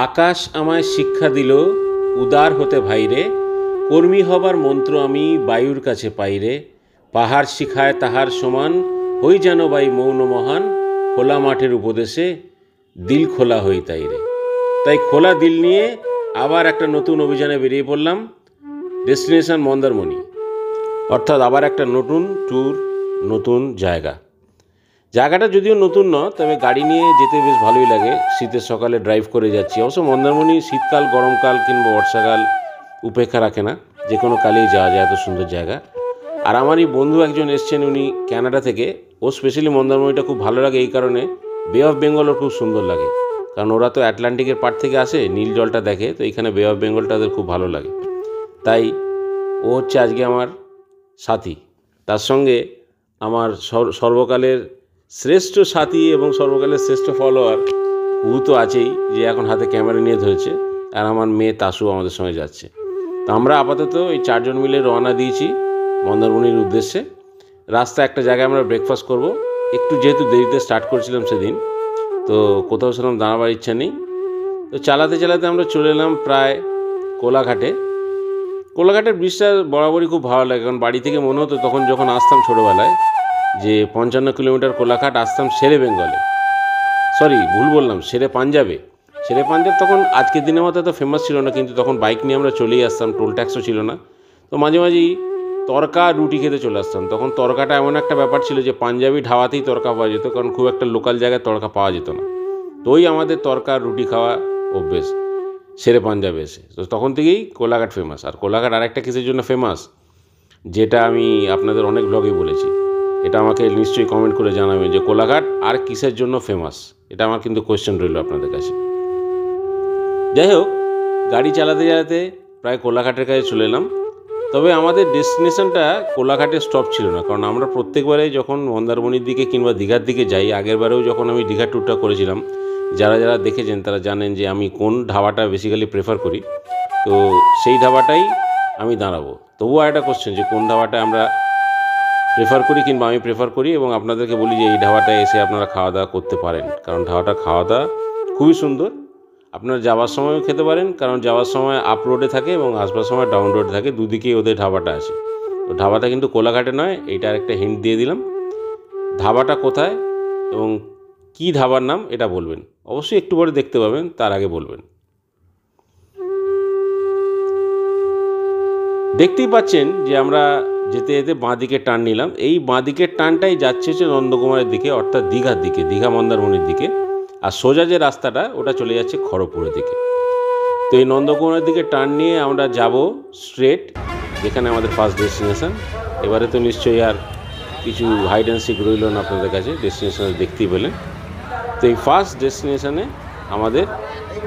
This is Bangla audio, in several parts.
আকাশ আমায় শিক্ষা দিল উদার হতে ভাইরে, কর্মী হবার মন্ত্র আমি বায়ুর কাছে পাইরে। পাহাড় শিখায় তাহার সমান, হই যেন বাই মৌন মহান, খোলা মাঠের উপদেশে দিল খোলা হই তাইরে। তাই খোলা দিল নিয়ে আবার একটা নতুন অভিযানে বেরিয়ে পড়লাম, ডেস্টিনেশন মন্দারমণি। অর্থাৎ আবার একটা নতুন ট্যুর, নতুন জায়গাটা যদিও নতুন নয়, তবে গাড়ি নিয়ে যেতে বেশ ভালোই লাগে। শীতের সকালে ড্রাইভ করে যাচ্ছি। অবশ্য মন্দারমণি শীতকাল, গরমকাল কিংবা বর্ষাকাল উপেক্ষা রাখে না, যে কোনো কালেই যাওয়া যায়, এত সুন্দর জায়গা। আর আমারই বন্ধু একজন এসছেন, উনি ক্যানাডা থেকে। ও স্পেশালি মন্দারমণিটা খুব ভালো লাগে এই কারণে, বে অফ বেঙ্গল ওর খুব সুন্দর লাগে, কারণ ওরা তো আটলান্টিকের পাড় থেকে আসে, নীল জলটা দেখে, তো এইখানে বে অফ বেঙ্গলটা ওদের খুব ভালো লাগে। তাই ও হচ্ছে আজকে আমার সাথী। তার সঙ্গে আমার সর্বকালের শ্রেষ্ঠ সাথী এবং সর্বকালের শ্রেষ্ঠ ফলোয়ার কুহু তো আছেই, যে এখন হাতে ক্যামেরা নিয়ে ধরেছে, আর আমার মেয়ে তাসু আমাদের সঙ্গে যাচ্ছে। তো আমরা আপাতত এই 4 জন মিলে রওনা দিয়েছি মন্দারমণির উদ্দেশ্যে। রাস্তায় একটা জায়গায় আমরা ব্রেকফাস্ট করব। একটু যেহেতু দেরিতে স্টার্ট করেছিলাম সেদিন, তো কোথাও সেরকম দাঁড়াবার ইচ্ছা নেই। তো চালাতে চালাতে আমরা চলে এলাম প্রায় কোলাঘাটের ব্রিজটা বরাবরই খুব ভালো লাগে, কারণ বাড়ি থেকে মনে হতো তখন যখন আসতাম ছোটোবেলায় যে 55 কিলোমিটার কোলাঘাট, আসতাম শেরে বেঙ্গলে, সরি ভুল বললাম, শেরে পাঞ্জাব। তখন আজকের দিনের মতো এত ফেমাস ছিল না, কিন্তু তখন বাইক নিয়ে আমরা চলেই আসতাম, টোল ট্যাক্সও ছিল না। তো মাঝে মাঝেই তড়কা রুটি খেতে চলে আসতাম। তখন তড়কাটা এমন একটা ব্যাপার ছিল যে পাঞ্জাবি ধাবাতেই তড়কা পাওয়া যেত, কারণ খুব একটা লোকাল জায়গায় তড়কা পাওয়া যেত না। তো ওই আমাদের তড়কা রুটি খাওয়া অভ্যেস শেরে পাঞ্জাবে এসে। তো তখন থেকেই কোলাঘাট ফেমাস। আর কোলাঘাট আরেকটা কিসের জন্য ফেমাস, যেটা আমি আপনাদের অনেক ব্লগেই বলেছি, এটা আমাকে নিশ্চয়ই কমেন্ট করে জানাবেন যে কোলাঘাট আর কিসের জন্য ফেমাস। এটা আমার কিন্তু কোয়েশ্চেন রইল আপনাদের কাছে। যাই হোক, গাড়ি চালাতে চালাতে প্রায় কোলাঘাটের কাছে চলে এলাম। তবে আমাদের ডেস্টিনেশনটা কোলাঘাটে স্টপ ছিল না, কারণ আমরা প্রত্যেকবারেই যখন মন্দারমণির দিকে কিংবা দীঘার দিকে যাই, আগেরবারেও যখন আমি দীঘার ট্যুরটা করেছিলাম, যারা যারা দেখেছেন তারা জানেন যে আমি কোন ধাবাটা বেসিক্যালি প্রেফার করি। তো সেই ধাবাটাই আমি দাঁড়াবো। তবুও একটা কোশ্চেন, যে কোন ধাবাটা আমরা প্রেফার করি কিংবা আমি প্রেফার করি, এবং আপনাদেরকে বলি যে এই ধাবাটায় এসে আপনারা খাওয়া দাওয়া করতে পারেন, কারণ ধাবাটা খাওয়া দাওয়া খুবই সুন্দর। আপনারা যাওয়ার সময়ও খেতে পারেন, কারণ যাওয়ার সময় আপ রোডে থাকে এবং আসবার সময় ডাউন রোডে থাকে, দুদিকেই ওদের ধাবাটা আছে। তো ধাবাটা কিন্তু কোলাঘাটে নয়, এইটা আরেকটা হিন্ট দিয়ে দিলাম। ধাবাটা কোথায় এবং কী ধাবার নাম এটা বলবেন, অবশ্যই একটু পরে দেখতে পাবেন, তার আগে বলবেন। দেখতেই পাচ্ছেন যে আমরা যেতে যেতে বাঁ দিকে টার্ন নিলাম। এই বাঁ দিকের টার্নটাই যাচ্ছে হচ্ছে নন্দকুমারের দিকে, অর্থাৎ দীঘার দিকে, দীঘা মন্দারমণির দিকে। আর সোজা যে রাস্তাটা ওটা চলে যাচ্ছে খড়গপুরের দিকে। তো এই নন্দকুমারের দিকে টার্ন নিয়ে আমরা যাব স্ট্রেট, যেখানে আমাদের ফার্স্ট ডেস্টিনেশন। এবারে তো নিশ্চয়ই আর কিছু হাইড অ্যান্ড সিক রইল না আপনাদের কাছে, ডেস্টিনেশনে দেখতেই পেলেন। তো এই ফার্স্ট ডেস্টিনেশনে আমাদের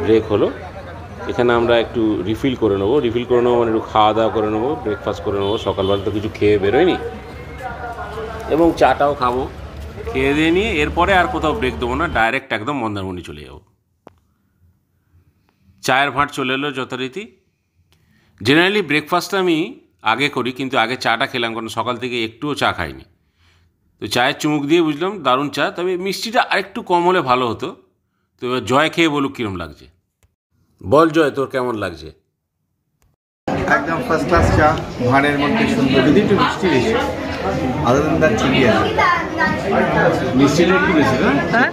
ব্রেক হলো। এখানে আমরা একটু রিফিল করে নেবো মানে একটু খাওয়া দাওয়া করে নেবো, ব্রেকফাস্ট করে নেবো। সকালবেলা তো কিছু খেয়ে বেরোয়নি, এবং চাটাও খাবো। খেয়ে দিয়ে নিয়ে এরপরে আর কোথাও ব্রেক দেবো না, ডাইরেক্ট একদম মন্দারমণি চলে যাবো। চায়ের ভাঁট চলে এলো যথারীতি। জেনারেলি ব্রেকফাস্টটা আমি আগে করি, কিন্তু আগে চাটা খেলাম, কারণ সকাল থেকে একটুও চা খাইনি। তো চায়ের চুমুক দিয়ে বুঝলাম দারুণ চা, তবে মিষ্টিটা আরেকটু কম হলে ভালো হতো। তো এবার জয় খেয়ে বলুক কীরকম লাগছে। বল জয়, তোর কেমন লাগছে? একদম ফার্স্ট ক্লাস চা, ভাঁড়ের মধ্যে সুন্দর, যদি একটু মিষ্টি বেশি, আদার দেন দ্যাট ঠিকই আছে। মিষ্টিটা একটু বেশি না? হ্যাঁ,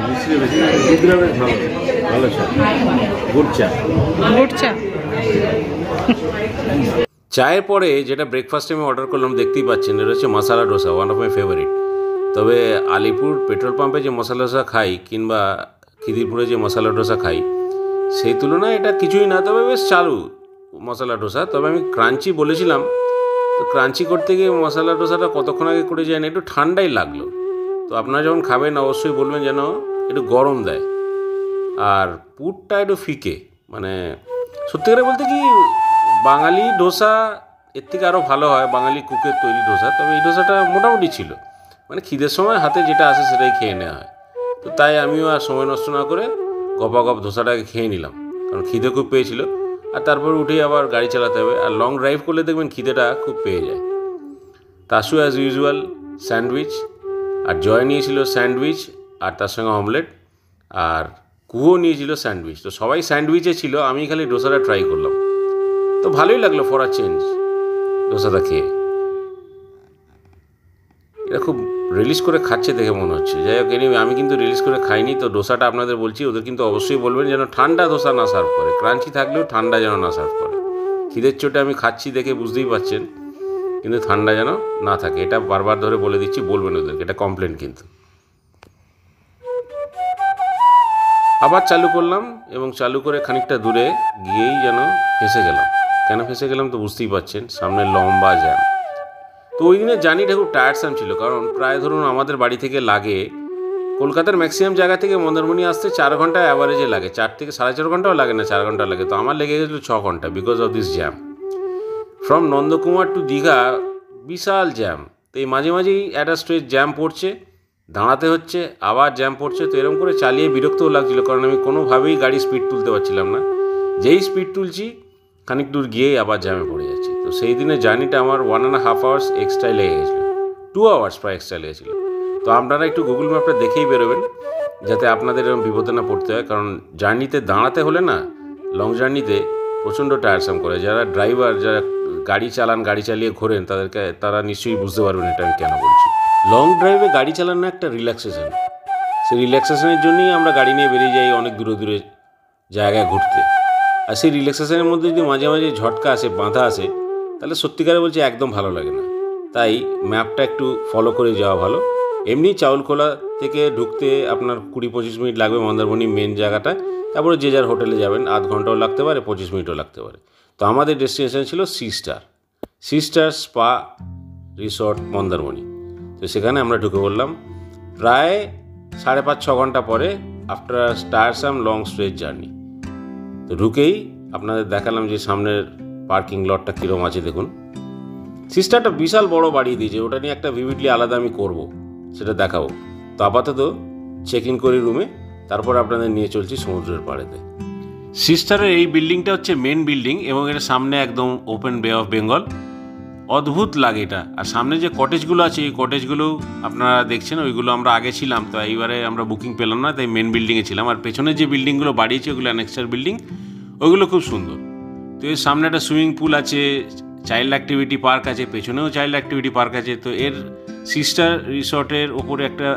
মিষ্টিটা বেশি, দুধটা বেশ ভালো, ভালো চা, গুড চা। চায়ের পরে যেটা ব্রেকফাস্টে আমি অর্ডার করলাম, দেখতেই পাচ্ছেন, এটা হচ্ছে masala dosa, one of my favourite. তবে আলিপুর পেট্রোল পাম্পে যে মশলা ডোসা খাই কিংবা খিদিরপুরে যে মশলা ডোসা খাই, সেই তুলনায় এটা কিছুই না, তবে বেশ চালু মশলা ডোসা। তবে আমি ক্রাঞ্চি বলেছিলাম, তো ক্রাঞ্চি করতে গিয়ে মশলা ডোসাটা কতক্ষণ আগে করে যায় না, একটু ঠান্ডাই লাগলো। তো আপনারা যখন খাবেন অবশ্যই বলবেন যেন একটু গরম দেয়। আর পুরটা একটু ফিকে, মানে সত্যি করে বলতে কি, বাঙালি ডোসা এর থেকে আরও ভালো হয়, বাঙালি কুকের তৈরি ডোসা। তবে এই ডোসাটা মোটামুটি ছিল, মানে খিদের সময় হাতে যেটা আসে সেটাই খেয়ে নেওয়া হয়। তো তাই আমিও আর সময় নষ্ট না করে গপাগপ ধোসাটাকে খেয়ে নিলাম, কারণ খিদে খুব পেয়েছিল। আর তারপর উঠেই আবার গাড়ি চালাতে হবে, আর লং ড্রাইভ করলে দেখবেন খিদেটা খুব পেয়ে যায়। তাসু অ্যাজ ইউজুয়াল স্যান্ডউইচ, আর জয় নিয়েছিল স্যান্ডউইচ আর তার সঙ্গে অমলেট। আর কুহো নিয়েছিল স্যান্ডউইচ। তো সবাই স্যান্ডউইচে ছিল, আমি খালি ডোসাটা ট্রাই করলাম। তো ভালোই লাগলো ফর আ চেঞ্জ ডোসাটা খেয়ে। এটা খুব রিলিজ করে খাচ্ছে দেখে মনে হচ্ছে। যাই হোক, এনিওয়ে আমি কিন্তু রিলিজ করে খাইনি। তো ডোসাটা আপনাদের বলছি, ওদের কিন্তু অবশ্যই বলবেন যেন ঠান্ডা ডোসা না সার্ভ করে, ক্রাঞ্চি থাকলেও ঠান্ডা যেন না সার্ভ করে। খিদের চোটে আমি খাচ্ছি দেখে বুঝতেই পারছেন, কিন্তু ঠান্ডা যেন না থাকে, এটা বারবার ধরে বলে দিচ্ছি, বলবেন ওদেরকে, এটা কমপ্লেন কিন্তু। আবার চালু করলাম এবং চালু করে খানিকটা দূরে গিয়েই যেন ফেঁসে গেলাম। কেন ফেঁসে গেলাম তো বুঝতেই পারছেন, সামনে লম্বা জ্যাম। তো ওই দিনের জার্নিটা খুব টায়ারসাম ছিল, কারণ প্রায় ধরুন আমাদের বাড়ি থেকে লাগে, কলকাতার ম্যাক্সিমাম জায়গা থেকে মন্দারমণি আসতে 4 ঘন্টা অ্যাভারেজে লাগে, 4 থেকে 4.5 ঘন্টাও লাগে না, 4 ঘন্টা লাগে। তো আমার লেগে গেছিলো 6 ঘন্টা because of this jam. From Nandakumar to Digha বিশাল জ্যাম। তো এই মাঝে মাঝেই একটা স্ট্রেচ জ্যাম পড়ছে, দাঁড়াতে হচ্ছে, আবার জ্যাম পড়ছে। তো এরকম করে চালিয়ে বিরক্তও লাগছিলো, কারণ আমি কোনোভাবেই গাড়ি স্পিড তুলতে পারছিলাম না। যেই স্পিড তুলছি খানিক দূর গিয়েই আবার জ্যামে পড়ে যাচ্ছি। তো সেই দিনের জার্নিটা আমার 1.5 আওয়ার্স এক্সট্রা লেগে গেছিলো, 2 আওয়ার্স প্রায় এক্সট্রা লেগেছিলো। তো আপনারা একটু গুগল ম্যাপটা দেখেই বেরোবেন, যাতে আপনাদের এরকম বিপদে না পড়তে হয়। কারণ জার্নিতে দাঁড়াতে হলে না, লং জার্নিতে প্রচণ্ড টায়ারসাম করে। যারা ড্রাইভার, যারা গাড়ি চালান, গাড়ি চালিয়ে ঘোরেন, তারা নিশ্চয়ই বুঝতে পারবেন এটা আমি কেন বলছি। লং ড্রাইভে গাড়ি চালানো একটা রিল্যাক্সেশন, সেই রিল্যাক্সেশনের জন্যই আমরা গাড়ি নিয়ে বেরিয়ে যাই অনেক দূরে দূরে জায়গায় ঘুরতে। আর সেই রিল্যাক্সেশনের মধ্যে যদি মাঝে মাঝে ঝটকা আসে, বাঁধা আসে, তাহলে সত্যিকারে বলছি একদম ভালো লাগে না। তাই ম্যাপটা একটু ফলো করে যাওয়া ভালো। এমনি চাউলখোলা থেকে ঢুকতে আপনার 20-25 মিনিট লাগবে মন্দারমণি মেন জায়গাটা। তারপরে যে যার হোটেলে যাবেন, আধ ঘন্টাও লাগতে পারে, 25 মিনিটও লাগতে পারে। তো আমাদের ডেস্টিনেশন ছিল sea star spa resort Mandarmani. তো সেখানে আমরা ঢুকে পড়লাম প্রায় 5.5-6 ঘন্টা পরে, after tiresome long stretch journey. তো ঢুকেই আপনাদের দেখালাম যে সামনের পার্কিং লটটা কীরকম আছে দেখুন। সিস্টারটা বিশাল বড় বাড়িয়ে দিয়েছে, ওটা নিয়ে একটা ভিভিডলি আলাদা আমি করব, সেটা দেখাবো। তো আপাতত চেক ইন করি রুমে, তারপর আপনাদের নিয়ে চলছি সমুদ্রের পাড়েতে। সিস্টারের এই বিল্ডিংটা হচ্ছে মেন বিল্ডিং এবং এর সামনে একদম ওপেন বে অফ বেঙ্গল। অদ্ভুত লাগে এটা। আর সামনে যে কটেজগুলো আছে, এই কটেজগুলো আপনারা দেখছেন, ওইগুলো আমরা আগে ছিলাম, তো এইবারে আমরা বুকিং পেলাম না, তাই মেন বিল্ডিংয়ে ছিলাম। আর পেছনে যে বিল্ডিংগুলো বাড়িয়েছে ওগুলো অ্যানেক্সার বিল্ডিং, ওইগুলো খুব সুন্দর। তো এর সামনে একটা সুইমিং পুল আছে, চাইল্ড অ্যাক্টিভিটি পার্ক আছে, পেছনেও চাইল্ড অ্যাক্টিভিটি পার্ক আছে। তো এর সিস্টার রিসর্টের ওপরে একটা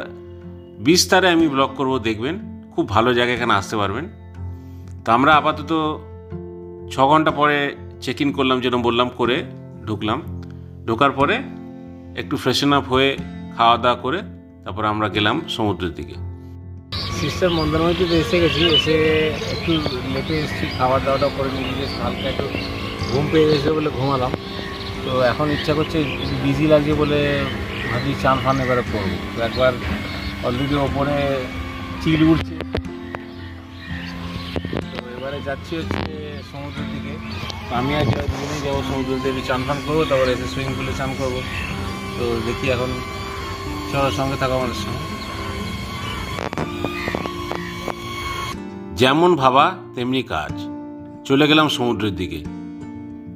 বিস্তারে আমি ব্লগ করব, দেখবেন খুব ভালো জায়গা, এখানে আসতে পারবেন। তো আমরা আপাতত 6 ঘন্টা পরে চেক ইন করলাম, যেরকম বললাম, করে ঢুকলাম। ঢোকার পরে একটু ফ্রেশন আপ হয়ে খাওয়া দাওয়া করে তারপরে আমরা গেলাম সমুদ্রের দিকে। সিস্টার মন্দারমণিতে এসে গেছি, এসে একটু লেটে এসেছি, খাবার দাওয়াটা করে নিয়ে হালকা একটু ঘুম পেয়ে গেছে বলে ঘুমালাম। তো এখন ইচ্ছা করছে, বিজি লাগছে বলে ভাবছি চান ফান এবারে করবো। তো একবার অলরেডি ওপরে চিল উঠছে, তো এবারে যাচ্ছি হচ্ছে সমুদ্রের দিকে। তো আমি আর দুজনেই যাবো সমুদ্রের দিকে, চান ফান করবো, তারপরে এসে সুইমিং পুলে চান করবো। তো দেখি এখন, চলার সঙ্গে থাকা আমাদের সঙ্গে। যেমন ভাবা তেমনি কাজ, চলে গেলাম সমুদ্রের দিকে।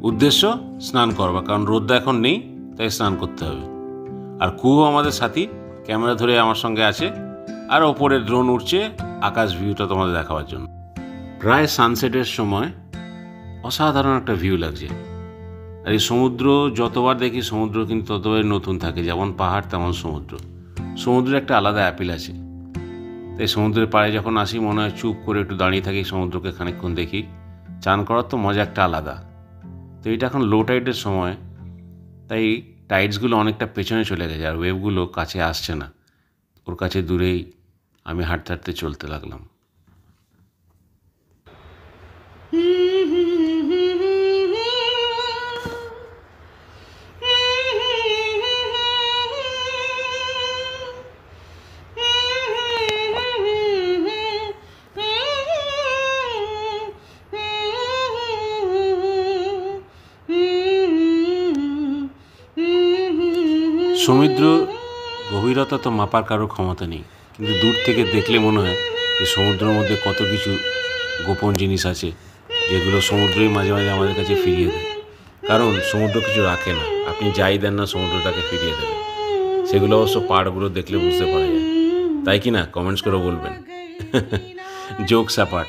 উদ্দেশ্য স্নান করবা, কারণ রোদটা এখন নেই, তাই স্নান করতে হবে। আর কুহু আমাদের সাথী, ক্যামেরা ধরে আমার সঙ্গে আছে, আর ওপরে ড্রোন উঠছে আকাশ ভিউটা তোমাদের দেখাবার জন্য। প্রায় সানসেটের সময় অসাধারণ একটা ভিউ লাগছে। আর এই সমুদ্র যতবার দেখি, সমুদ্র কিন্তু ততবার নতুন থাকে। যেমন পাহাড় তেমন সমুদ্র, সমুদ্রের একটা আলাদা অ্যাপিল আছে। তাই সমুদ্রের পাড়ে যখন আসি মনে হয় চুপ করে একটু দাঁড়িয়ে থাকি, সমুদ্রকে খানিকক্ষণ দেখি। চান করার তো মজা একটা আলাদা। তো এটা এখন লো টাইডের সময়, তাই টাইডসগুলো অনেকটা পেছনে চলে গেছে, আর ওয়েভগুলো কাছে আসছে না। ওর কাছে দূরেই আমি হাঁটতে হাঁটতে চলতে লাগলাম। সমুদ্র গভীরতা তো মাপার কারোর ক্ষমতা নেই, কিন্তু দূর থেকে দেখলে মনে হয় যে সমুদ্রের মধ্যে কত কিছু গোপন জিনিস আছে, যেগুলো সমুদ্রই মাঝে মাঝে আমাদের কাছে ফিরিয়ে দেয়। কারণ সমুদ্র কিছু রাখে না, আপনি যাই দেন না সমুদ্র তাকে ফিরিয়ে দেবে। সেগুলো অবশ্য পাহাড়গুলো দেখলে বুঝতে পারা যায়, তাই কি না? কমেন্টস করে বলবেন। জোকস অ্যাপার্ট,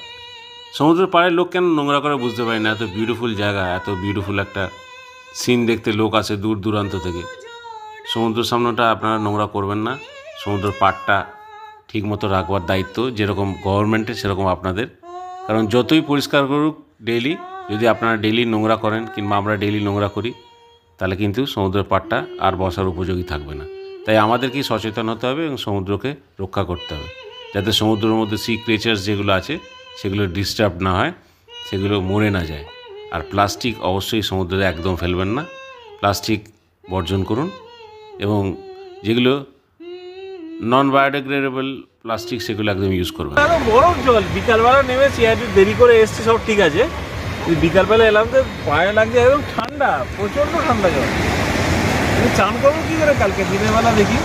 সমুদ্রের পাড়ের লোক কেন নোংরা করে বুঝতে পারি না। এত বিউটিফুল জায়গা, এত বিউটিফুল একটা সিন দেখতে লোক আসে দূর দূরান্ত থেকে। সমুদ্রের সামনেটা আপনারা নোংরা করবেন না। সমুদ্রের পাড়টা ঠিকমতো রাখবার দায়িত্ব যেরকম গভর্নমেন্টের সেরকম আপনাদের। কারণ যতই পরিষ্কার করুক ডেইলি, যদি আপনারা ডেইলি নোংরা করেন কিংবা আমরা ডেইলি নোংরা করি, তাহলে কিন্তু সমুদ্রের পাড়টা আর বসার উপযোগী থাকবে না। তাই আমাদেরকেই সচেতন হতে হবে এবং সমুদ্রকে রক্ষা করতে হবে, যাতে সমুদ্রের মধ্যে সি ক্রিয়েচার্স যেগুলো আছে সেগুলো ডিস্টার্ব না হয়, সেগুলো মরে না যায়। আর প্লাস্টিক অবশ্যই সমুদ্রে একদম ফেলবেন না, প্লাস্টিক বর্জন করুন। এবং যেগুলো নন বায়োডিগ্রেডেবল প্লাস্টিক সেগুলো একদম ইউজ করবেন। আরো বরফ জল, বিকালবেলা নেমেছি, একটু দেরি করে এসছি, সব ঠিক আছে। বিকালবেলা এলাম তো পায়ে লাগছে একদম ঠান্ডা, প্রচন্ড ঠান্ডা জল। আমি চান করবো কি করে কালকে দিনের বেলা, দেখি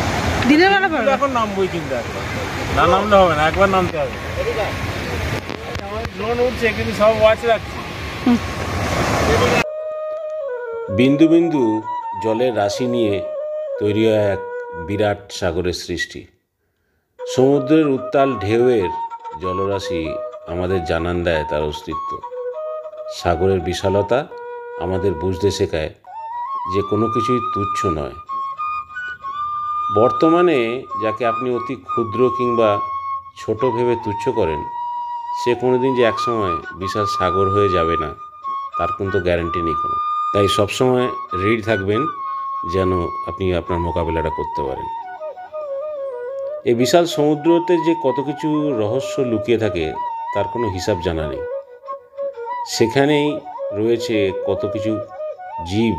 দিনের বেলা পারবে? এখন নামবোই, কিন্তু একবার না নামলে হবে না, একবার নামতে হবে। আমার ড্রোন উঠছে কিন্তু সব ওয়াচ রাখছি। বিন্দু বিন্দু জলের রাশি নিয়ে তৈরি হয় এক বিরাট সাগরের সৃষ্টি। সমুদ্রের উত্তাল ঢেউয়ের জলরাশি আমাদের জানান দেয় তার অস্তিত্ব। সাগরের বিশালতা আমাদের বুঝতে শেখায় যে কোনো কিছুই তুচ্ছ নয়। বর্তমানে যাকে আপনি অতি ক্ষুদ্র কিংবা ছোট ভেবে তুচ্ছ করেন, সে কোনোদিন যে একসময় বিশাল সাগর হয়ে যাবে না তার কিন্তু গ্যারান্টি নেই কোনো। তাই সবসময় রেডি থাকবেন যেন আপনি আপনার মোকাবিলাটা করতে পারেন। এই বিশাল সমুদ্রতে যে কত কিছু রহস্য লুকিয়ে থাকে তার কোনো হিসাব জানা নেই। সেখানেই রয়েছে কত কিছু জীব,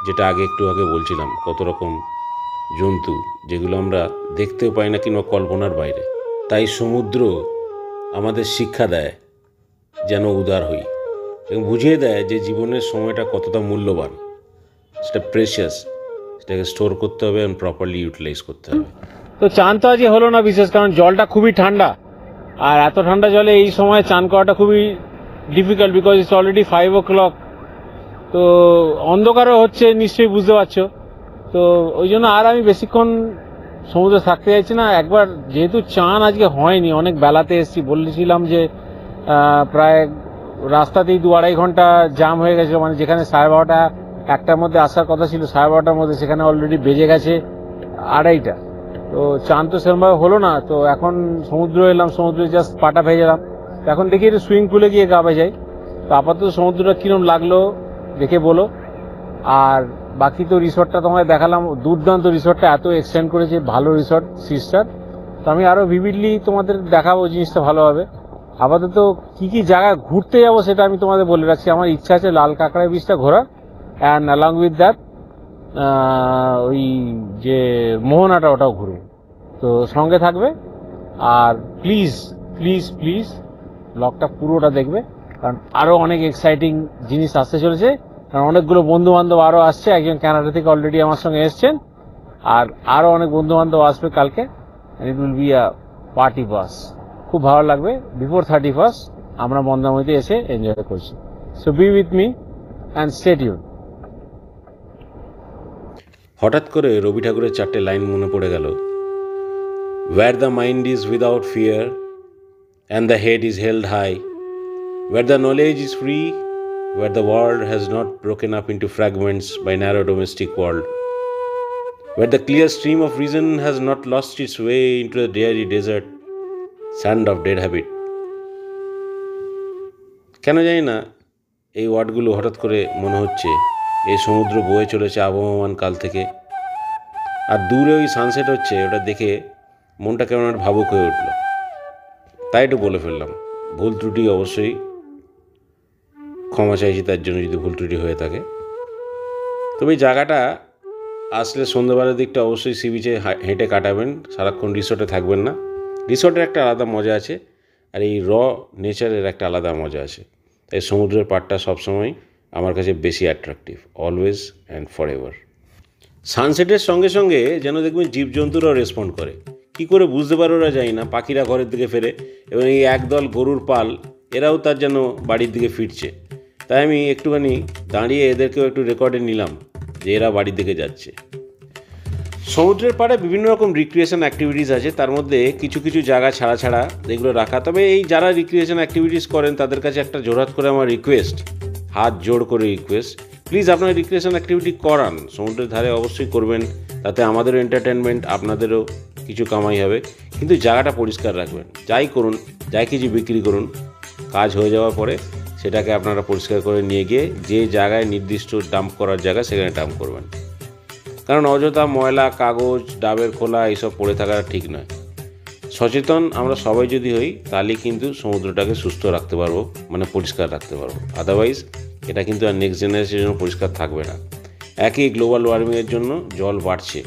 যেটা একটু আগে বলছিলাম, কত রকম জন্তু যেগুলো আমরা দেখতেও পাই না কিংবা কল্পনার বাইরে। তাই সমুদ্র আমাদের শিক্ষা দেয় যেন উদার হই এবং বুঝিয়ে দেয় যে জীবনের সময়টা কতটা মূল্যবান, সেটা প্রেশিয়াস, সেটাকে স্টোর করতে হবে এবং প্রপারলি ইউটিলাইজ করতে হবে। তো চান তো আজকে হলো না বিশেষ, কারণ জলটা খুবই ঠান্ডা, আর এত ঠান্ডা জলে এই সময় চান করাটা খুবই difficult, because it's already 5 o'clock। তো অন্ধকারও হচ্ছে নিশ্চয়ই, বুঝতে পারছো। তো ওই জন্য আর আমি বেশিক্ষণ সমুদ্রে থাকতে চাইছি না। একবার যেহেতু চান আজকে হয়নি, অনেক বেলাতে এসেছি, বলেছিলাম যে প্রায় রাস্তাতেই 2-2.5 ঘন্টা জাম হয়ে গেছে, মানে যেখানে 12:30 1টার মধ্যে আসার কথা ছিল 12:30টার মধ্যে, সেখানে অলরেডি বেজে গেছে 2:30টা। তো চান তো সেরকমভাবে হলো না। তো এখন সমুদ্র এলাম, সমুদ্রে জাস্ট পাটা ভেজালাম। তো এখন দেখি একটু সুইমিং পুলে গিয়ে গা ভেজাই। তো আপাতত সমুদ্রটা কিরম লাগলো দেখে বলো। আর বাকি তো রিসর্টটা তোমায় দেখালাম, দুর্দান্ত রিসর্টটা, এত এক্সটেন্ড করেছে, ভালো রিসর্ট, সিস্টার। তো আমি আরও ভিভিডলি তোমাদের দেখাবো, জিনিসটা ভালো হবে। আপাতত কি কি জায়গায় ঘুরতে যাবো সেটা আমি তোমাদের বলে রাখছি। আমার ইচ্ছা আছে লাল কাঁকড়া বীচটা ঘোরার, অ্যান্ড অ্যালং উইথ দ্যাট ওই যে মোহনাটা, ওটাও ঘুরবো। তো সঙ্গে থাকবে। আর প্লিজ প্লিজ প্লিজ ব্লগটা পুরোটা দেখবে, কারণ আরও অনেক এক্সাইটিং জিনিস আসতে চলেছে। কারণ অনেকগুলো বন্ধু বান্ধব আরও আসছে, একজন কানাডা থেকে অলরেডি আমার সঙ্গে এসছেন, আর আরও অনেক বন্ধু বান্ধব আসবে কালকে। It will be a party বাস, খুব ভালো লাগবে। বিফোর 31st আমরা মন্দারমণিতে এসে এনজয় করছি। So B with me and stay tuned. হঠাৎ করে রবি ঠাকুরের 4টে লাইন মনে পড়ে গেল। Where the mind is without fear and the head is held high, where the knowledge is free, where the world has not broken up into fragments by narrow domestic world, where the clear stream of reason has not lost its way into the dreary desert sand of dead habit. কেন জানি না এই ওয়ার্ডগুলো হঠাৎ করে মনে হচ্ছে এই সমুদ্র বয়ে চলেছে আবহমান কাল থেকে, আর দূরে ওই সানসেট হচ্ছে, ওটা দেখে মনটা কেমন একটা ভাবুক হয়ে উঠল। তাই একটু বলে ফেললাম। ভুল ত্রুটি অবশ্যই ক্ষমা চাইছি তার জন্য যদি ভুল ত্রুটি হয়ে থাকে। তবে এই জায়গাটা আসলে সন্ধ্যাবেলার দিকটা অবশ্যই সি বিচে হেঁটে কাটাবেন, সারাক্ষণ রিসোর্টে থাকবেন না। রিসোর্টের একটা আলাদা মজা আছে, আর এই নেচারের একটা আলাদা মজা আছে। তাই সমুদ্রের পাড়টা সবসময় আমার কাছে বেশি attractive, always and forever. সানসেটের সঙ্গে সঙ্গে যেন দেখবেন জীবজন্তুরাও রেসপন্ড করে। কি করে বুঝতে পারে ওরা যায় না, পাখিরা ঘরের দিকে ফেরে এবং এই একদল গরুর পাল এরাও তার যেন বাড়ির দিকে ফিরছে। তাই আমি একটুখানি দাঁড়িয়ে এদেরকেও একটু রেকর্ডে নিলাম যে এরা বাড়ির দিকে যাচ্ছে। সমুদ্রের পাড়ে বিভিন্ন রকম রিক্রিয়েশন অ্যাক্টিভিটিস আছে, তার মধ্যে কিছু কিছু জায়গা ছাড়া ছাড়া এগুলো রাখা। তবে এই যারা রিক্রিয়েশন অ্যাক্টিভিটিস করেন তাদের কাছে একটা জোরহাত করে আমার রিকোয়েস্ট, হাত জোড় করে রিকোয়েস্ট, প্লিজ আপনারা রিক্রিয়েশন অ্যাক্টিভিটি করান, সমুদ্রের ধারে অবশ্যই করবেন, তাতে আমাদেরও এন্টারটেনমেন্ট, আপনাদেরও কিছু কামাই হবে, কিন্তু জায়গাটা পরিষ্কার রাখবেন। যাই করুন, যাই কিছু বিক্রি করুন, কাজ হয়ে যাওয়ার পরে সেটাকে আপনারা পরিষ্কার করে নিয়ে গিয়ে যে জায়গায় নির্দিষ্ট ডাম্প করার জায়গা সেখানে ডাম্প করবেন, কারণ অযথা ময়লা, কাগজ, ডাবের খোলা এইসব পড়ে থাকা ঠিক নয়। সচেতন আমরা সবাই যদি হই তাহলে কিন্তু সমুদ্রটাকে সুস্থ রাখতে পারবো, মানে পরিষ্কার রাখতে পারবো। আদারওয়াইজ এটা কিন্তু আর নেক্সট জেনারেশনের জন্য পরিষ্কার থাকবে না। একই গ্লোবাল ওয়ার্মিংয়ের জন্য জল বাড়ছে।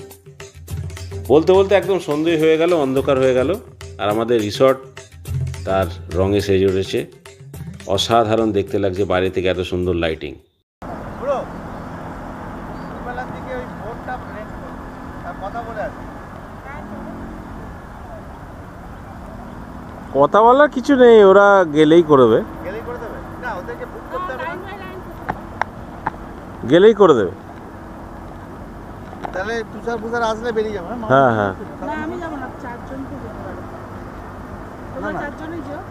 বলতে বলতে একদম সন্ধে হয়ে গেল, অন্ধকার হয়ে গেল, আর আমাদের রিসর্ট তার রঙে সেজে উঠেছে। অসাধারণ দেখতে লাগছে বাইরে থেকে, এত সুন্দর লাইটিং। কথা বলার কিছু নেই, ওরা গেলেই করবে, গেলেই করে দেবে। তাহলে তুষার ফুষার আসলে বেরিয়ে যাবে। হ্যাঁ হ্যাঁ, না আমি যাব না, চারজনকে যেতে পারো, তোমরা চারজনই যাও,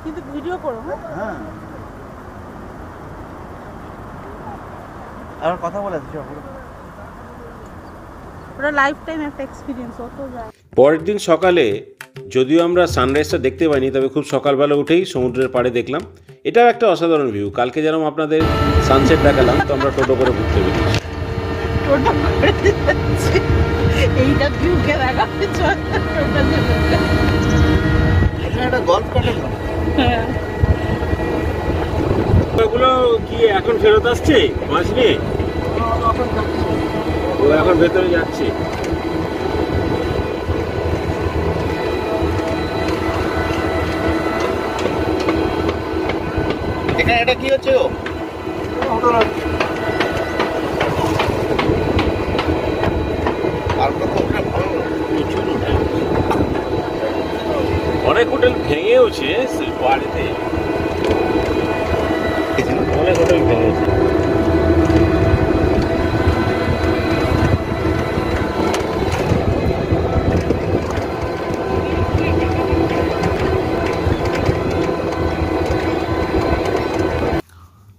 কিন্তু ভিডিও করো। হ্যাঁ, আর কথা বলে আছি, ওরা লাইফ টাইম একটা এক্সপিরিয়েন্স হতো যায়। পরের দিন সকালে যদিও আমরা সানরাইজটা দেখতে পাইনি, তবে খুব সকালবেলা উঠেই সমুদ্রের পাড়ে দেখলাম। এটাও একটা অসাধারণ ভিউ। কালকে যেরকম আপনাদের সানসেট দেখালাম, তো আমরা টোটো করে ঘুরতে বেরিয়েছি। এইটা ভিউকে দেখাতে চল, একটা গল্ফ কাটে না। ওগুলো কি এখন ফেরত আসছে মাছ নিয়ে? ও এখন ভেতরে যাচ্ছে। এখানে এটা কি হচ্ছে গো? আর কত ভালো অনেক হোটেল ভেঙেওছে বাড়িতে, অনেক হোটেল ভেঙেছে।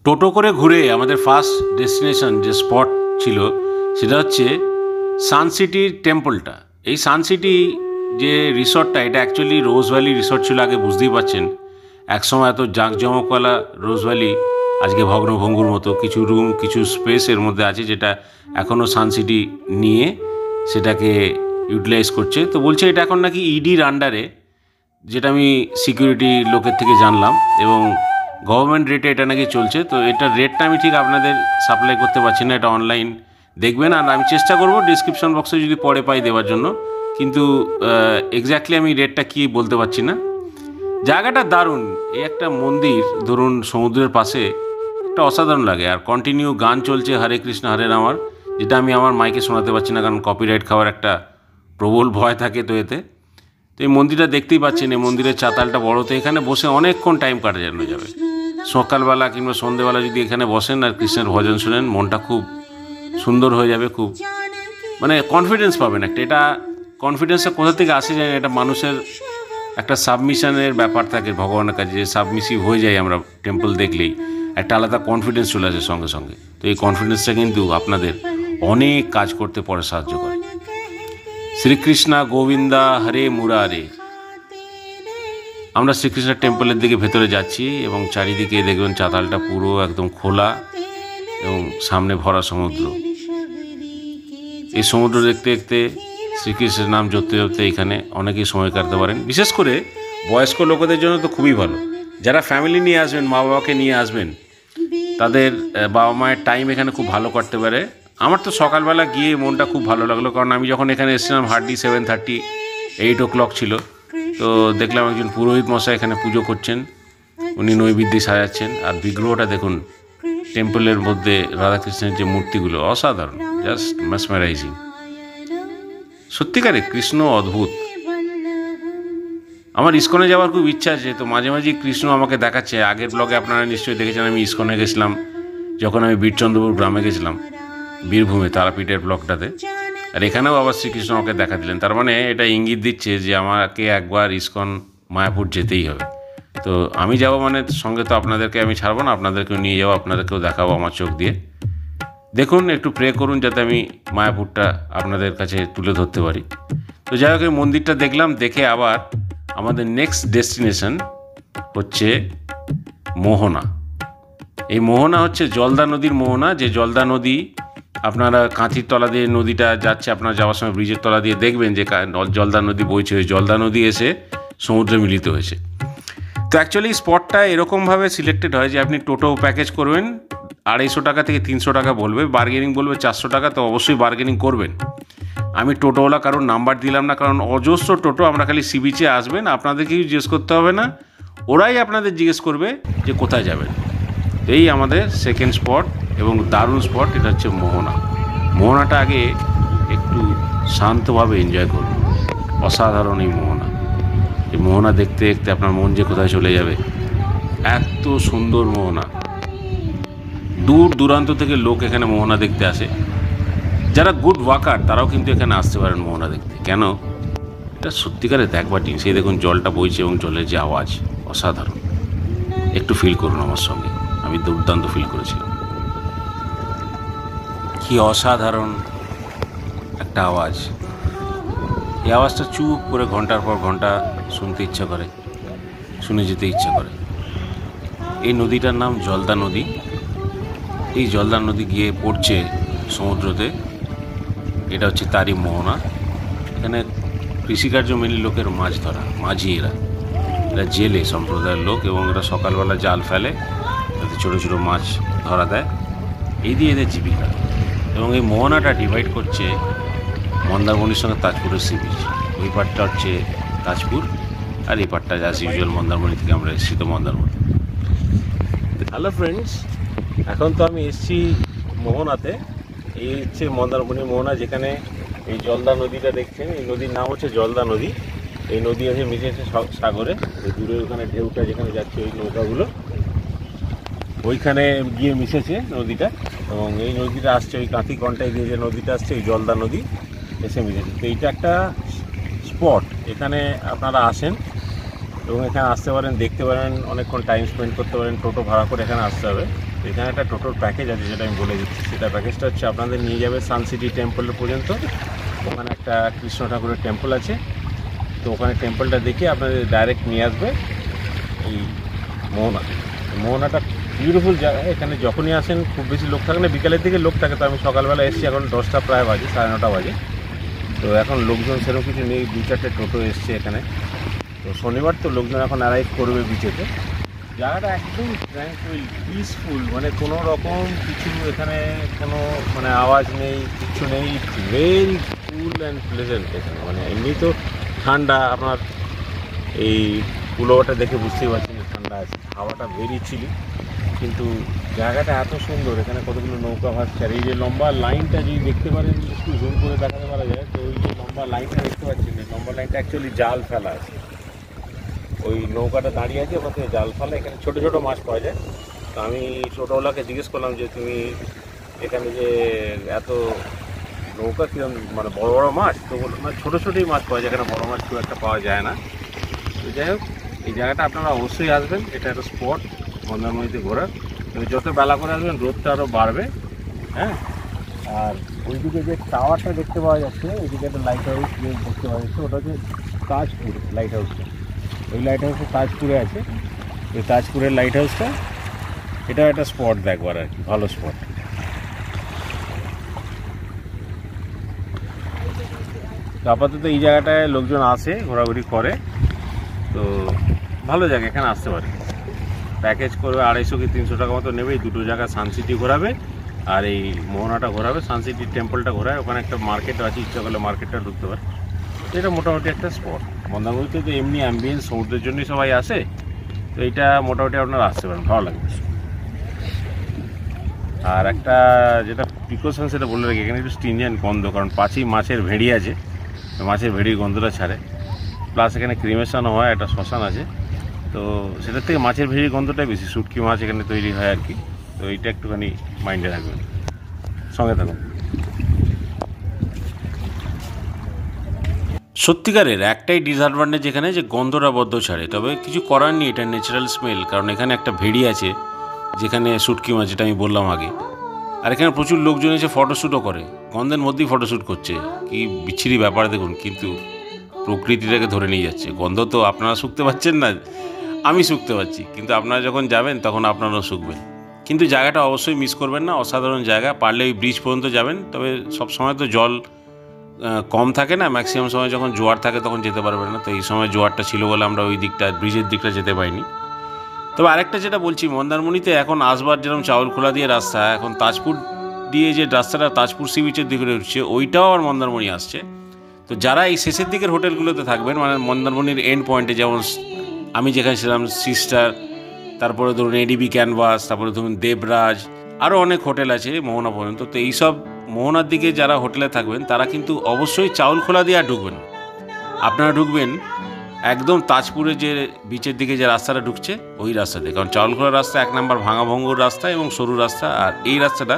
টোটো করে ঘুরে আমাদের ফার্স্ট ডেস্টিনেশন যে স্পট ছিল সেটা হচ্ছে সানসিটির টেম্পলটা। এই সানসিটি যে রিসর্টটা, এটা অ্যাকচুয়ালি রোজ ভ্যালি রিসর্ট ছিল আগে, বুঝতেই পারছেন। একসময় এত জাঁকজমকওয়ালা রোজ ভ্যালি আজকে ভগ্নভঙ্গুর মতো। কিছু রুম, কিছু স্পেস এর মধ্যে আছে যেটা এখনও সানসিটি নিয়ে সেটাকে ইউটিলাইজ করছে। তো বলছে এটা এখন নাকি ইডির আন্ডারে, যেটা আমি সিকিউরিটি লোকের থেকে জানলাম, এবং গভর্নমেন্ট রেটে এটা নাকি চলছে। তো এটার রেটটা আমি ঠিক আপনাদের সাপ্লাই করতে পারছি না, এটা অনলাইন দেখবেন, আর আমি চেষ্টা করব ডিসক্রিপশন বক্সে যদি পরে পাই দেওয়ার জন্য, কিন্তু এক্স্যাক্টলি আমি রেটটা কী বলতে পারছি না। জায়গাটা দারুণ, এই একটা মন্দির ধরুন সমুদ্রের পাশে, একটা অসাধারণ লাগে। আর কন্টিনিউ গান চলছে হরে কৃষ্ণ হরে রামার, যেটা আমি আমার মাইকে শোনাতে পারছি না, কারণ কপিরাইট খাওয়ার একটা প্রবল ভয় থাকে তো এতে। তো এই মন্দিরটা দেখতেই পাচ্ছেন, এই মন্দিরের চাতালটা বড়, তো এখানে বসে অনেকক্ষণ টাইম কাটানো যাবে। সকালবেলা কিংবা সন্ধ্যেবেলা যদি এখানে বসেন আর কৃষ্ণের ভজন শোনেন, মনটা খুব সুন্দর হয়ে যাবে, খুব মানে কনফিডেন্স পাবেন একটা। এটা কনফিডেন্সটা কোথা থেকে আসে জানেন? এটা মানুষের একটা সাবমিশনের ব্যাপার থাকে ভগবানের কাছে, যে সাবমিসিভ হয়ে যায় আমরা টেম্পল দেখলেই, একটা আলাদা কনফিডেন্স চলে আসে সঙ্গে সঙ্গে। তো এই কনফিডেন্সটা কিন্তু আপনাদের অনেক কাজ করতে পরে সাহায্য করে। শ্রীকৃষ্ণা গোবিন্দা হরে মুরারে। আমরা শ্রীকৃষ্ণের টেম্পলের দিকে ভেতরে যাচ্ছি, এবং চারিদিকে দেখবেন চাতালটা পুরো একদম খোলা এবং সামনে ভরা সমুদ্র। এই সমুদ্র দেখতে দেখতে শ্রীকৃষ্ণের নাম জপতে জপতে এখানে অনেকেই সময় কাটাতে পারেন। বিশেষ করে বয়স্ক লোকেদের জন্য তো খুবই ভালো। যারা ফ্যামিলি নিয়ে আসবেন, মা বাবাকে নিয়ে আসবেন, তাদের বাবা মায়ের টাইম এখানে খুব ভালো কাটতে পারে। আমার তো সকালবেলা গিয়ে মনটা খুব ভালো লাগলো, কারণ আমি যখন এখানে এসেছিলাম হার্ডলি 7:30, 8 o'clock ছিল। তো দেখলাম একজন পুরোহিত মশাই এখানে পুজো করছেন, উনি নৈবেদ্য সাজাচ্ছেন। আর বিগ্রহটা দেখুন, টেম্পলের মধ্যে রাধাকৃষ্ণের যে মূর্তিগুলো অসাধারণ, জাস্ট মেসমেরাইজিং। সত্যিকারে কৃষ্ণ অদ্ভুত। আমার ইস্কনে যাওয়ার খুব ইচ্ছা আছে, তো মাঝে মাঝে কৃষ্ণ আমাকে দেখাচ্ছে। আগের ব্লগে আপনারা নিশ্চয়ই দেখেছেন আমি ইস্কনে গেছিলাম যখন আমি বীরচন্দ্রপুর গ্রামে গেছিলাম। বীরভূমে তারাপীঠের ব্লকটাতে। আর এখানেও আবার শ্রীকৃষ্ণ আমাকে দেখা দিলেন, তার মানে এটা ইঙ্গিত দিচ্ছে যে আমাকে একবার ইস্কন মায়াপুর যেতেই হবে। তো আমি যাব মানে সঙ্গে তো আপনাদেরকে আমি ছাড়বো না, আপনাদেরকেও নিয়ে যাবো, আপনাদেরকেও দেখাবো আমার চোখ দিয়ে। দেখুন, একটু প্রে করুন যাতে আমি মায়াপুরটা আপনাদের কাছে তুলে ধরতে পারি। তো যাই হোক, এই মন্দিরটা দেখলাম, দেখে আবার আমাদের নেক্সট ডেস্টিনেশন হচ্ছে মোহনা। এই মোহনা হচ্ছে জলদা নদীর মোহনা, যে জলদা নদী আপনারা কাঁথির তলা দিয়ে নদীটা যাচ্ছে, আপনারা যাওয়ার সময় ব্রিজের তলা দিয়ে দেখবেন যে জলদা নদী বইছে, ওই জলদা নদী এসে সমুদ্রে মিলিত হয়েছে। তো অ্যাকচুয়ালি স্পটটা এরকমভাবে সিলেক্টেড হয় যে আপনি টোটো প্যাকেজ করবেন, 250 টাকা থেকে 300 টাকা বলবে, বার্গেনিং বলবে 400 টাকা, তো অবশ্যই বার্গেনিং করবেন। আমি টোটোওয়ালা কারোর নাম্বার দিলাম না, কারণ অজস্র টোটো, আমরা খালি সি বিচে আসবেন, আপনাদেরকেই জিজ্ঞেস করতে হবে না, ওরাই আপনাদের জিজ্ঞেস করবে যে কোথায় যাবেন। এই আমাদের সেকেন্ড স্পট এবং দারুণ স্পট, এটা হচ্ছে মোহনা। মোহনাটা আগে একটু শান্তভাবে এনজয় করুন, অসাধারণ এই মোহনা। এই মোহনা দেখতে দেখতে আপনার মন যে কোথায় চলে যাবে, এত সুন্দর মোহনা। দূর দূরান্ত থেকে লোক এখানে মোহনা দেখতে আসে, যারা গুড ওয়াকার তারাও কিন্তু এখানে আসতে পারেন মোহনা দেখতে। কেন, এটা সত্যিকারে দেখবার জিনিস। সেই দেখুন জলটা বইছে এবং জলের যে আওয়াজ, অসাধারণ। একটু ফিল করুন আমার সঙ্গে, আমি দুর্দান্ত ফিল করেছিলাম। কি অসাধারণ একটা আওয়াজ, এই আওয়াজটা চুপ করে ঘন্টার পর ঘন্টা শুনতে ইচ্ছা করে, শুনে যেতে ইচ্ছা করে। এই নদীটার নাম জলদা নদী। এই জলদা নদী গিয়ে পড়ছে সমুদ্রতে, এটা হচ্ছে তারই মোহনা। এখানে কৃষিকার্য মেনলি লোকের মাছ ধরা, মাঝি এরা জেলে সম্প্রদায়ের লোক, এবং এরা সকালবেলা জাল ফেলে, তাতে ছোটো ছোটো মাছ ধরা দেয়, এই দিয়ে এদের জীবিকা। এবং এই মোহনাটা ডিভাইড করছে মন্দারমণির সঙ্গে তাজপুরের সি বিচ। ওই পার্টটা হচ্ছে তাজপুর, আর এই পার্টটা যা ইউজুয়াল মন্দারমণি থেকে আমরা এসেছি তো মন্দারমণি। হ্যালো ফ্রেন্ডস, এখন তো আমি এসেছি মোহনাতে। এই হচ্ছে মন্দারমণি মোহনা, যেখানে এই জলদা নদীটা দেখছেন, এই নদীর নাম হচ্ছে জলদা নদী। এই নদী এসে মিশেছে সাগরে, ওই দূরে ওখানে ঢেউটা যেখানে যাচ্ছে ওই নৌকাগুলো, ওইখানে গিয়ে মিশেছে নদীটা। এবং এই নদীটা আসছে ওই কাঁথি কন্টায় দিয়ে, যে নদীটা আসছে এই জলদা নদী এসে মিশেছে। তো এইটা একটা স্পট, এখানে আপনারা আসেন এবং এখানে আসতে পারেন, দেখতে পারেন, অনেকক্ষণ টাইম স্পেন্ড করতে পারেন। টোটো ভাড়া করে এখানে আসতে হবে। এখানে একটা টোটোর প্যাকেজ আছে, যেটা আমি বলে দিচ্ছি। সেটা প্যাকেজটা হচ্ছে আপনাদের নিয়ে যাবে সানসিটি টেম্পল পর্যন্ত। ওখানে একটা কৃষ্ণ ঠাকুরের টেম্পল আছে, তো ওখানে টেম্পলটা দেখে আপনাদের ডাইরেক্ট নিয়ে আসবে এই মোহনা। মোহনাটা বিউটিফুল জায়গা। এখানে যখনই আসেন খুব বেশি লোক থাকে না, বিকালের দিকে লোক থাকে। তো আমি সকালবেলা এসেছি, এখন 10টা প্রায় বাজে, 9:30 বাজে। তো এখন লোকজন সেরকম কিছু নেই, 2-4টে টোটো এসছে এখানে। তো শনিবার তো লোকজন এখন অ্যারাইভ করবে বিচেতে। জায়গাটা একদম ট্র্যাঙ্কুইল, পিসফুল, মানে কোনো রকম কিছু এখানে কোনো মানে আওয়াজ নেই, কিছু নেই। ভেরি কুল অ্যান্ড প্লেজেন্ট এখানে। মানে এমনি তো ঠান্ডা, আপনার এই কুলোটা দেখে বুঝতেই পারছেন যে ঠান্ডা আছে, হাওয়াটা ভেরি চিলি, কিন্তু জায়গাটা এত সুন্দর। এখানে কতগুলো নৌকা ভাসছে, আর এই যে লম্বা লাইনটা যদি দেখতে পারেন, একটু জোর করে দেখাতে পারা যায়, তো ওই যে লম্বা লাইনটা দেখতে পাচ্ছেন, লম্বা লাইনটা অ্যাকচুয়ালি জাল ফেলা আছে। ওই নৌকাটা দাঁড়িয়ে আছে, ওখান থেকে জাল ফেলা, এখানে ছোটো ছোটো মাছ পাওয়া যায়। তো আমি ছোটোওয়ালাকে জিজ্ঞেস করলাম যে তুমি এখানে যে এত নৌকা কিরম, মানে বড় বড় মাছ? তো মানে ছোটো ছোটোই মাছ পাওয়া যায়, এখানে বড় মাছ খুব একটা পাওয়া যায় না। তো যাই হোক, এই জায়গাটা আপনারা অবশ্যই আসবেন, এটা একটা স্পট মন্দারমণিতে ঘোরার। যত বেলা করে আসবেন রোদটা আরও বাড়বে, হ্যাঁ। আর ওইদিকে যে টাওয়ারটা দেখতে পাওয়া যাচ্ছে, ওইদিকে একটা লাইট হাউস দেখতে পাওয়া যাচ্ছে, ওটা হচ্ছে তাজপুর লাইট হাউসটা। ওই লাইট হাউসটা তাজপুরে আছে, ওই তাজপুরের লাইট হাউসটা, এটাও একটা স্পট দেখবার আর কি, ভালো স্পট। তো আপাতত এই জায়গাটায় লোকজন আসে, ঘোরাঘুরি করে, তো ভালো জায়গা, এখানে আসতে পারে। প্যাকেজ করবে 250 কি 300 টাকা মতো নেবে। এই দুটো জায়গা সানসিটি ঘোরাবে আর এই মোহনাটা ঘোরাবে। সানসিটি টেম্পলটা ঘোরায়, ওখানে একটা মার্কেটও আছে, ইচ্ছা করলে মার্কেটটা ঢুকতে পারে। তো এটা মোটামুটি একটা স্পট। মন্দারমণিতে তো এমনি অ্যাম্বিয়েন্স সমুদ্রের জন্যই সবাই আসে, তো এইটা মোটামুটি আপনারা আসতে পারেন, ভালো লাগবে। আর একটা যেটা প্রিকশন সেটা বলে রাখি, এখানে একটু স্টিনজেন্ট গন্ধ, কারণ পাশেই মাছের ভেড়ি আছে, মাছের ভেড়ির গন্ধটা ছাড়ে। প্লাস এখানে ক্রিমেশনও হয়, একটা শ্মশান আছে, তো সেটার থেকে মাছের ভেড়ির গন্ধটাই বেশি। শুটকি মাছ এখানে তৈরি হয় আর কি। তো এইটা একটুখানি মাইন্ডে রাখবেন, সঙ্গে থাকুন। সত্যিকারের একটাই ডিসঅ্যাডভান্টেজ এখানে, যে গন্ধটা বদ্ধ ছাড়ে, তবে কিছু করার নেই, এটা ন্যাচারাল স্মেল। কারণ এখানে একটা ভেড়ি আছে যেখানে শুটকি মাছ, যেটা আমি বললাম আগে। আর এখানে প্রচুর লোকজন এসে ফটোশ্যুটও করে, গন্ধের মধ্যেই ফটোশ্যুট করছে। কি বিচ্ছিরি ব্যাপার দেখুন, কিন্তু প্রকৃতিটাকে ধরে নিয়ে যাচ্ছে। গন্ধ তো আপনারা শুকতে পাচ্ছেন না, আমি শুকতে পাচ্ছি, কিন্তু আপনারা যখন যাবেন তখন আপনারাও শুকবেন। কিন্তু জায়গাটা অবশ্যই মিস করবেন না, অসাধারণ জায়গা। পারলে ওই ব্রিজ পর্যন্ত যাবেন, তবে সব সময় তো জল কম থাকে না, ম্যাক্সিমাম সময় যখন জোয়ার থাকে তখন যেতে পারবেন না। তো এই সময় জোয়ারটা ছিল বলে আমরা ওই দিকটা, ব্রিজের দিকটা যেতে পারিনি। তবে আরেকটা যেটা বলছি, মন্দারমণিতে এখন আসবার যেরকম চাউলখোলা দিয়ে রাস্তা, এখন তাজপুর দিয়ে যে রাস্তাটা তাজপুর সি বিচের দিকে উঠছে, ওইটাও আর মন্দারমণি আসছে। তো যারা এই শেষের দিকের হোটেলগুলোতে থাকবেন, মানে মন্দারমণির এন্ড পয়েন্টে, যেমন আমি যেখানে ছিলাম সিস্টার, তারপরে ধরুন এডিবি ক্যানভাস, তারপরে ধরুন দেবরাজ, আরও অনেক হোটেল আছে মোহনা পর্যন্ত। তো এইসব মোহনার দিকে যারা হোটেলে থাকবেন তারা কিন্তু অবশ্যই চাউলখোলা দিয়ে আর ঢুকবেন। আপনারা ঢুকবেন একদম তাজপুরের যে বিচের দিকে যে রাস্তাটা ঢুকছে ওই রাস্তাতে। কারণ চাউলখোলার রাস্তা 1 নম্বর ভাঙাভঙ্গুর রাস্তা এবং সরু রাস্তা, আর এই রাস্তাটা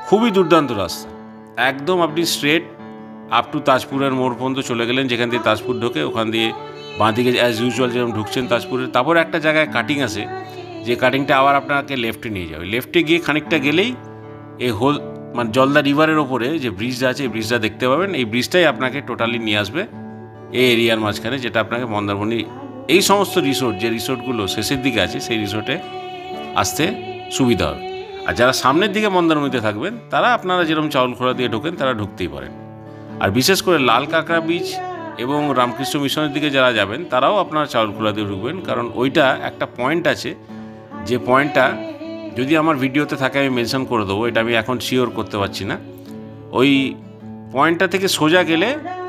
খুবই দুর্দান্ত রাস্তা। একদম আপনি স্ট্রেট আপ টু তাজপুরের মোড় পর্যন্ত চলে গেলেন, যেখান দিয়ে তাজপুর ঢোকে, ওখান দিয়ে বাঁদিকে অ্যাজ ইউজুয়াল যেরকম ঢুকছেন তাজপুরের। তারপর একটা জায়গায় কাটিং আছে, যে কাটিংটা আবার আপনাকে লেফটে নিয়ে যাবে। লেফটে গিয়ে খানিকটা গেলেই এই মানে জলদা রিভারের ওপরে যে ব্রিজটা আছে, এই ব্রিজটা দেখতে পাবেন। এই ব্রিজটাই আপনাকে টোটালি নিয়ে আসবে এই এরিয়ার মাঝখানে, যেটা আপনাকে মন্দারমণি এই সমস্ত রিসোর্ট, যে রিসোর্টগুলো শেষের দিকে আছে, সেই রিসোর্টে আসতে সুবিধা হবে। আর যারা সামনের দিকে মন্দারমণিতে থাকবেন তারা আপনারা যেরকম চাউলখোলা দিয়ে ঢোকেন তারা ঢুকতেই পারেন। আর বিশেষ করে লাল কাঁকড়া বিচ এবং রামকৃষ্ণ মিশনের দিকে যারা যাবেন তারাও আপনারা চাউলখোলা দিয়ে ঢুকবেন। কারণ ওইটা একটা পয়েন্ট আছে, যে পয়েন্টটা যদি আমার ভিডিওতে থাকে আমি মেনশন করে দেবো, এটা আমি এখন শিওর করতে পারছি না। ওই পয়েন্টটা থেকে সোজা গেলে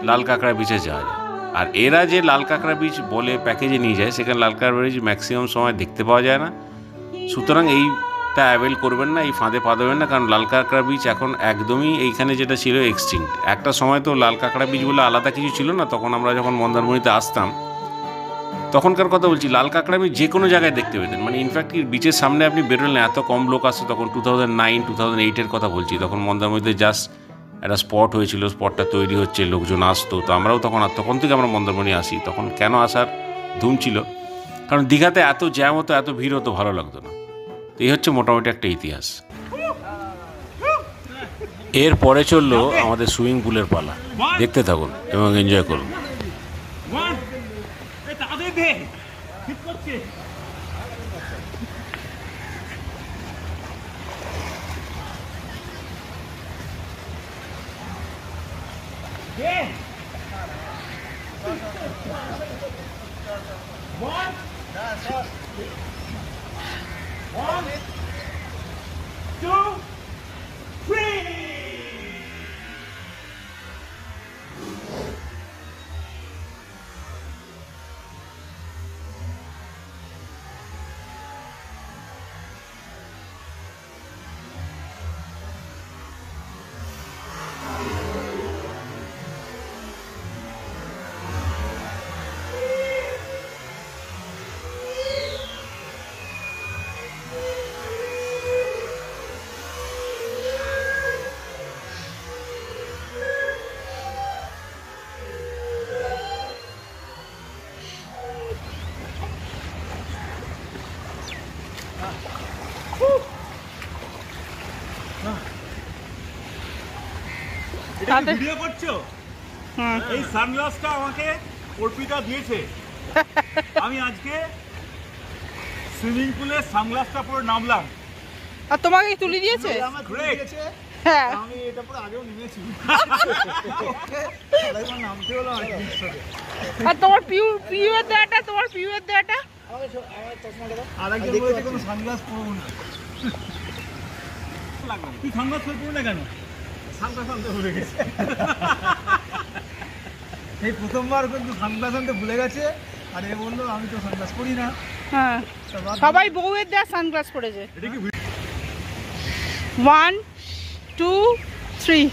লাল কাঁকড়া বিচে যাওয়া যায়। আর এরা যে লাল কাঁকড়া বিচ বলে প্যাকেজে নিয়ে যায়, সেখানে লাল কাঁকড়া বিচ ম্যাক্সিমাম সময় দেখতে পাওয়া যায় না। সুতরাং এইটা অ্যাভেল করবেন না, এই ফাঁদে পা দেবেন না। কারণ লাল কাঁকড়া বিচ এখন একদমই এইখানে যেটা ছিল এক্সটিংক্ট। একটা সময় তো লাল কাঁকড়া বিচ বলে আলাদা কিছু ছিল না, তখন আমরা যখন মন্দারমণিতে আসতাম তখনকার কথা বলছি, লাল কাঁকড়া বিচ যে কোনো জায়গায় দেখতে পেতেন। মানে ইনফ্যাক্ট বিচের সামনে আপনি বেরোলেন, এত কম লোক আসতো তখন, 2009 2008-এর কথা বলছি। তখন মন্দারমণিতে জাস্ট একটা স্পট হয়েছিল, স্পটটা তৈরি হচ্ছে, লোকজন আসতো। তো আমরাও তখন থেকে আমরা মন্দারমণি আসি। তখন কেন আসার ধুম ছিল, কারণ দীঘাতে এত জ্যাম হতো, এত ভিড় হতো, ভালো লাগতো না। তো এই হচ্ছে মোটামুটি একটা ইতিহাস। এর পরে চললো আমাদের সুইমিং পুলের পালা। দেখতে থাকুন এবং এনজয় করুন। ভিডিও করছো? এই সানগ্লাসটা আমাকে অর্পিতা দিয়েছে। আমি আজকে সুইমিং পুলে সানগ্লাসটা পরে নামলাম। আর তোমাকে তুলে দিয়েছে? হ্যাঁ, আমি এটা পরে আগেও নেমেছি। নামতে হলো আর তোমার পিউয়ের দেয়াটা, তোমার পিউয়ের দেয়াটা আরেকজন বলেছে কোনো সানগ্লাস পরবো না। তুই সানগ্লাস পরবো না কেন? সানগ্লাস আনতে ভুলে গেছে। এই প্রথমবার কিন্তু সানগ্লাস আনতে ভুলে গেছে, আর এ বললো আমি তো সানগ্লাস পরি না। হ্যাঁ, সবাই বউয়ের দেয়া সানগ্লাস পরেছে। 1 2 3।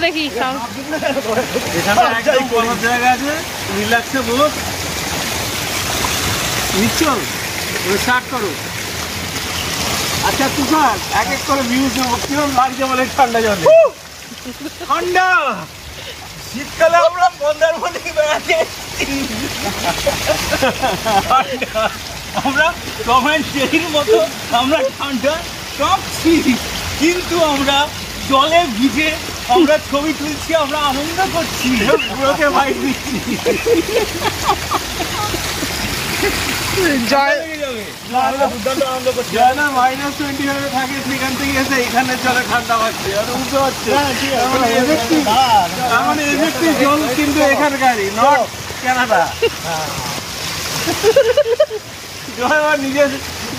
দেখি সাউন্ড। এখানে একদম বসার জায়গা আছে, রিল্যাক্সে বস। নিচ্ছ স্টার্ট করো। আচ্ছা তুষার, এক এক করে ভিউজ নেবো, কিরম লাগছে বলে ঠান্ডা জলে। ঠান্ডা শীতকালে আমরা মন্দারমণি বেড়াতে এসেছি। আমরা টম অ্যান্ড জেরির মতো আমরা ঠান্ডা কাঁপছি, কিন্তু আমরা জলে ভিজে আমরা ছবি তুলছি, আমরা আনন্দ করছি, পুরোকে ভাই দিচ্ছি। -20 থাকে, সেখান থেকে এসে এখানে জলে ঠান্ডা পাচ্ছে, বুঝতে পারছি। মানে এফেক্টিভ জল কিন্তু এখানকারই, নট কানাডা। জয় আমার নিজের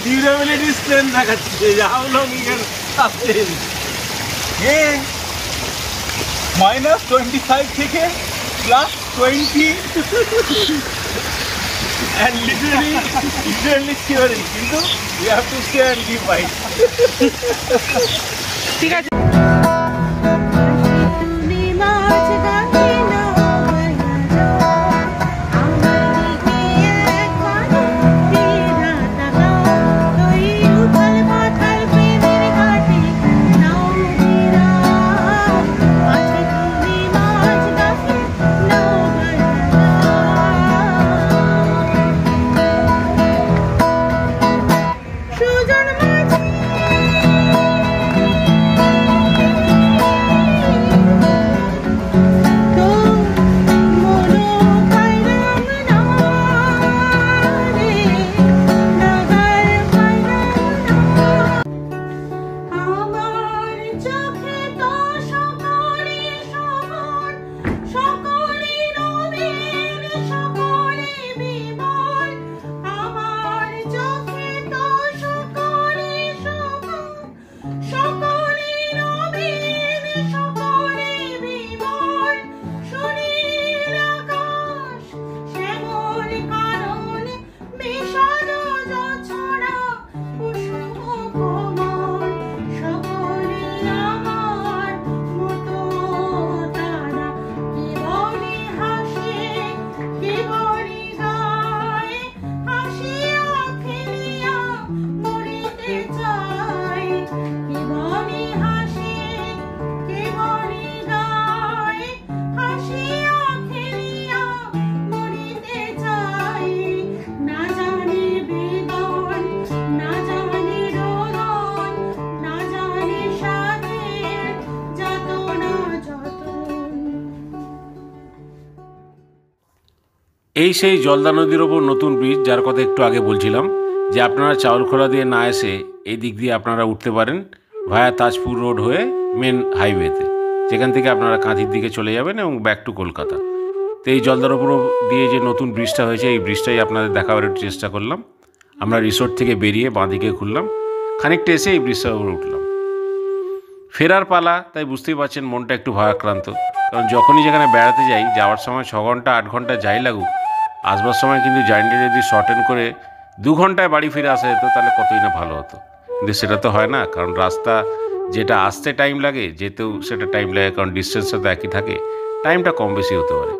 ডিউরেবিলিটি স্ট্রেন্থ দেখাচ্ছে, how long you can sustain. -25 থেকে +20 and literally shivering, কিন্তু we have to stay and keep fight. ঠিক আছে। এই সেই জলদা নদীর ওপর নতুন ব্রিজ, যার কথা একটু আগে বলছিলাম, যে আপনারা চাউলখোলা দিয়ে না এসে এই দিক দিয়ে আপনারা উঠতে পারেন ভায়া তাজপুর রোড হয়ে মেন হাইওয়েতে, যেখান থেকে আপনারা কাঁথির দিকে চলে যাবেন এবং ব্যাক টু কলকাতা। তো এই জলদার ওপর দিয়ে যে নতুন ব্রিজটা হয়েছে, এই ব্রিজটাই আপনাদের দেখাবার একটু চেষ্টা করলাম। আমরা রিসোর্ট থেকে বেরিয়ে বাঁদিকে ঘুরলাম, খানিকটা এসে এই ব্রিজটার উপরে উঠলাম। ফেরার পালা, তাই বুঝতেই পারছেন মনটা একটু ভয়াক্রান্ত। কারণ যখনই যেখানে বেড়াতে যাই, যাওয়ার সময় 6 ঘন্টা 8 ঘন্টা যাই লাগুক, আসবার সময় কিন্তু জার্নিটা যদি শর্টেন করে 2 ঘন্টায় বাড়ি ফিরে আসা যেত, তাহলে কতই না ভালো হতো। কিন্তু সেটা তো হয় না, কারণ রাস্তা যেটা আসতে টাইম লাগে, যেতেও সেটা টাইম লাগে, কারণ ডিস্টেন্সটা তো একই থাকে, টাইমটা কম বেশি হতে পারে।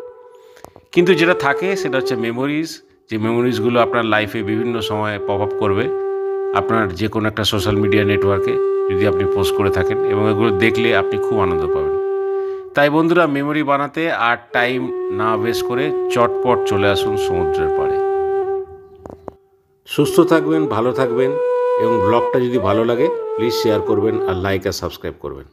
কিন্তু যেটা থাকে সেটা হচ্ছে মেমোরিজ, যে মেমোরিজগুলো আপনার লাইফে বিভিন্ন সময়ে পপ আপ করবে আপনার যে কোনো একটা সোশ্যাল মিডিয়া নেটওয়ার্কে, যদি আপনি পোস্ট করে থাকেন, এবং এগুলো দেখলে আপনি খুব আনন্দ পাবেন। তাই বন্ধুরা, মেমোরি বানাতে আর টাইম না ওয়েস্ট করে চটপট চলে আসুন সমুদ্রের পাড়ে। সুস্থ থাকবেন, ভালো থাকবেন, এবং ব্লগটা যদি ভালো লাগে প্লিজ শেয়ার করবেন আর লাইক আর সাবস্ক্রাইব করবেন।